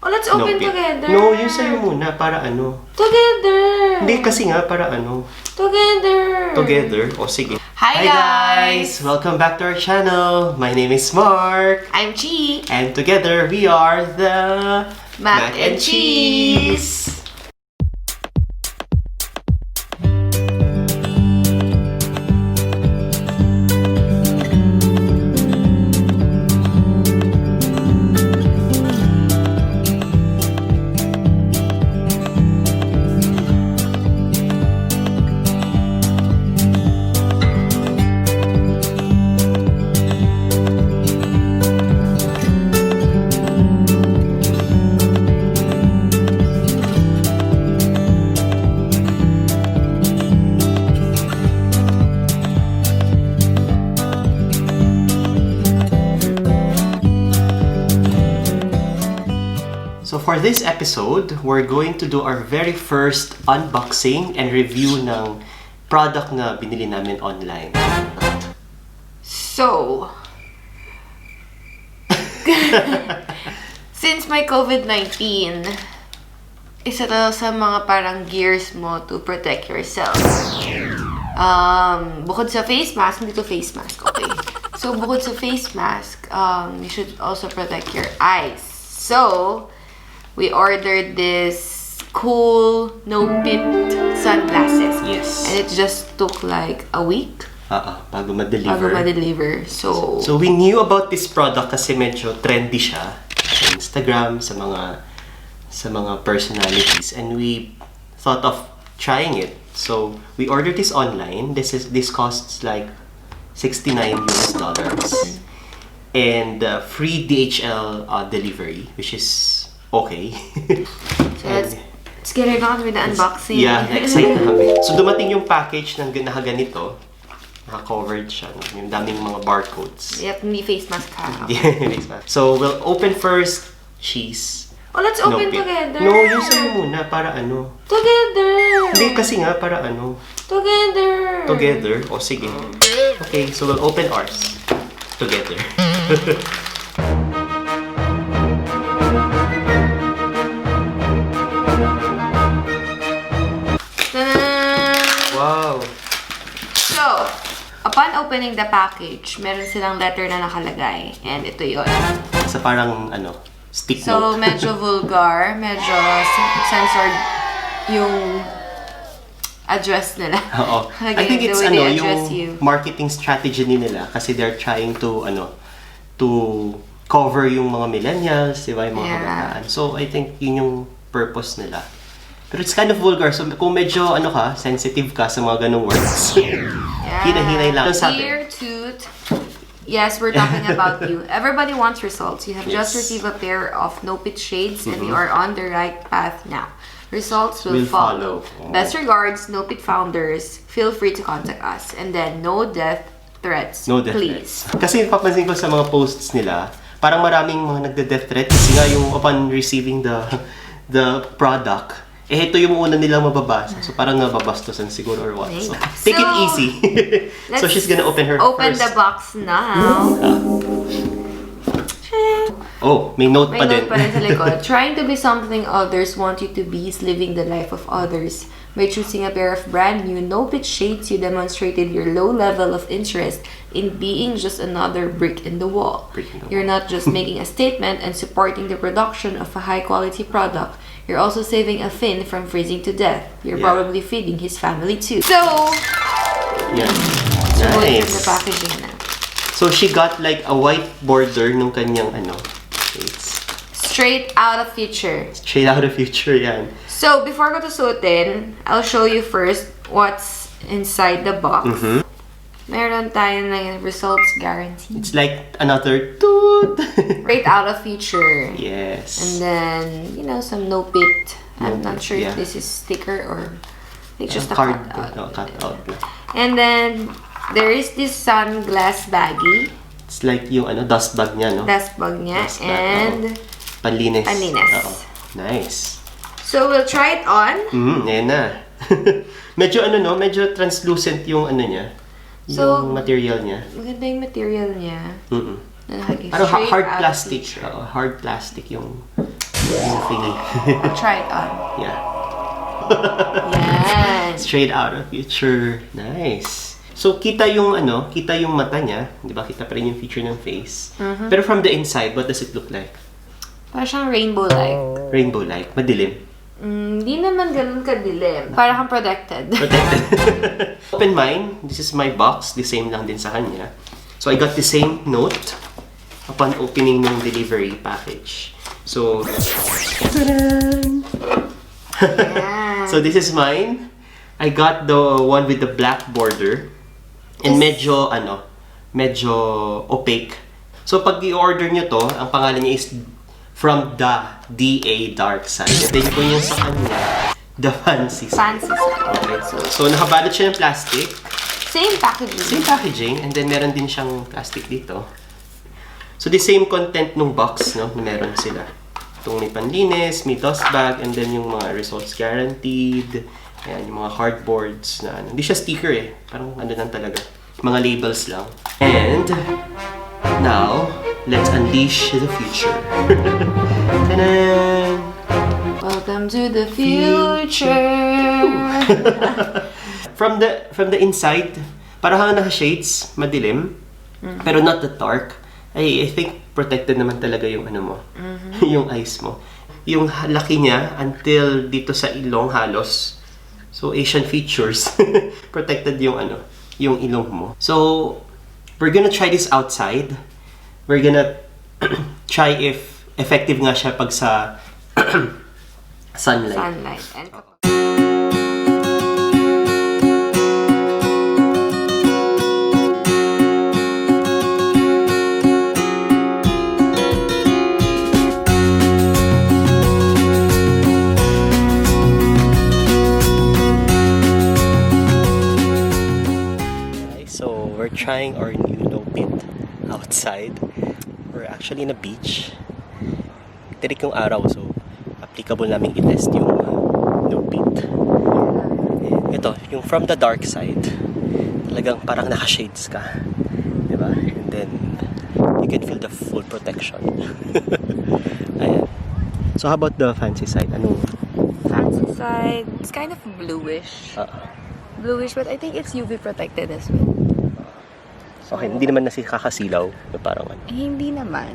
Oh, let's open NOPEET. together. No, yung sa'yo muna, para ano. Together. Hindi, kasi nga, para ano. Together. Together. O, sige. Hi, guys! Welcome back to our channel. My name is Mark. I'm Chi. And together, we are the MAK&CHIs. So for this episode, we're going to do our very first unboxing and review ng product na binili namin online. So, since may COVID-19, isa to sa mga parang gears mo to protect yourself. Bukod sa face mask, hindi to face mask, okay? So, bukod sa face mask, you should also protect your eyes. So, we ordered this cool NOPEET sunglasses. Yes. And it just took like a week Bago ma-deliver. bago ma-deliver. So we knew about this product kasi medyo trendy siya sa Instagram, sa mga personalities, and we thought of trying it. So we ordered this online. This costs like $69 and free DHL delivery, which is okay. So let's get it on with the unboxing. Yeah, excited kami. So dumating yung package ng nakaganito. Naka-covered siya. Yung daming mga barcodes. Yep, hindi face mask ha. So we'll open first cheese. Oh, let's open NOPEET. together. No, yung sa'yo muna, para ano. Together. Hindi, kasi nga, para ano. Together. Together. O, sige. Okay, so we'll open ours. Together. Wow. So, upon opening the package, meron silang letter na nakalagay. And ito yun. Sa parang, ano, stick So, note. medyo vulgar, medyo censored yung address nila. Oo. Again, I think it's, the way ano, they address yung you. marketing strategy nila kasi they're trying to, ano, to cover yung mga millennials, di ba, yung mga kabataan. So, I think yun yung purpose nila. Pero it's kind of vulgar. So, kung medyo, ano ka, sensitive ka sa mga ganong words, hinahinay lang. Dear Toot, yes, we're talking about you. Everybody wants results. You have just received a pair of NOPEET shades and you are on the right path now. Results will follow. Oh. Best regards, NOPEET founders. Feel free to contact us. And then, no death threats, No death please. threats. Kasi papansin ko sa mga posts nila, parang maraming mga nagde-death threat kasi nga yung upon receiving the product, ito yung una nilang mababasa. So, parang nababastusan siguro or what. So, take it easy. So, she's gonna open her Open first. the box now. Oh, may note May pa din. note pa rin sa likod. Trying to be something others want you to be is living the life of others. By choosing a pair of brand new NOPEET shades, you demonstrated your low level of interest in being just another brick in the wall. You're not just making a statement and supporting the production of a high-quality product. You're also saving a Finn from freezing to death. You're probably feeding his family too. So, Yeah. so from the Nice. packaging na. So, she got like a white border nung kanyang ano. It's Straight out of future. straight out of future yan. So, before ko to suotin, I'll show you first what's inside the box. Meron tayo ng results guarantee. It's like another toot. Straight out of future. Yes. And then, you know, some NOPEET. I'm not sure yeah. if this is sticker or it's just a card. cutout. No, cut out. And then, there is this sunglass baggie. It's like yung ano, dust bag niya, no? Dust bag niya. Dust bag, And Panlinis. Panlinis. Oo. Nice. so, we'll try it on. Yan na. Medyo ano, no? Medyo translucent yung ano niya. So, yung material niya. Maganda yung material niya. Mm-mm. Na nakikita. Parang Straight hard out of plastic. future. Hard plastic yung Yung thingy. I'll try it on. Yeah. Yan. Straight out of future. Nice. So, kita yung mata niya. Di ba? Kita pa rin yung feature ng face. Pero from the inside, what does it look like? Parang siyang rainbow-like. Rainbow-like. Madilim. Hindi naman ganun kadilim. Parang kang protected. Open mine. This is my box. The same lang din sa kanya. So, I got the same note upon opening ng delivery package. So, Yeah. so this is mine. I got the one with the black border. And medyo opaque. So, pag i-order nyo to, ang pangalan niya is From the DA Dark Side. And then kung yung sa kanya, the fancy side. Fancy side. Okay. So nakabalot siya ng plastic. Same packaging. Same packaging. And then meron din siyang plastic dito. So the same content nung box, no? Meron sila. Itong may panlinis, may toss bag, and then yung mga results guaranteed. Ayan, yung mga cardboards na ano. Hindi siya sticker eh. Parang ano lang talaga. Mga labels lang. And now, let's unleash the future. Ta-da! Welcome to the future. From the inside, parang naka-shades, madilim, pero not that dark. I think protected naman talaga yung ano mo, yung eyes mo. Yung laki niya until dito sa ilong halos. So Asian features, protected yung ano, yung ilong mo. So we're gonna try this outside. We're gonna try if effective nga siya pag sa sunlight. Sunlight. And so we're trying our new NOPEET outside. We're actually in a beach. Tirik yung araw, so applicable namin i-test yung NOPEET. Ito, yung From the Dark Side. Talagang parang naka-shades ka. Diba? And then, you can feel the full protection. Ayan. So how about the fancy side? Ano? fancy side, it's kind of bluish. Bluish, but I think it's UV protected as well. Okay, hindi naman kakasilaw. Parang ano. Eh, hindi naman.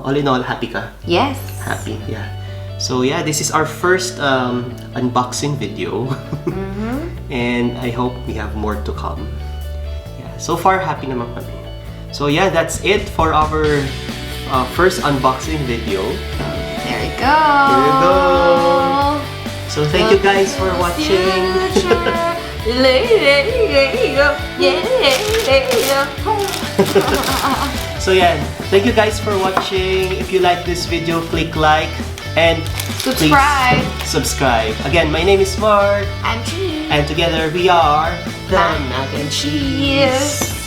All in all, happy ka? Yes. Happy, yeah. So yeah, this is our first unboxing video. And I hope we have more to come. Yeah, so far, happy naman kami. So yeah, that's it for our first unboxing video. There we go. There you go. So thank you guys for watching. So yeah, thank you guys for watching. If you like this video, click like and Subscribe. please subscribe. Again, my name is Mark. I'm G. And together we are the Mac and Cheese.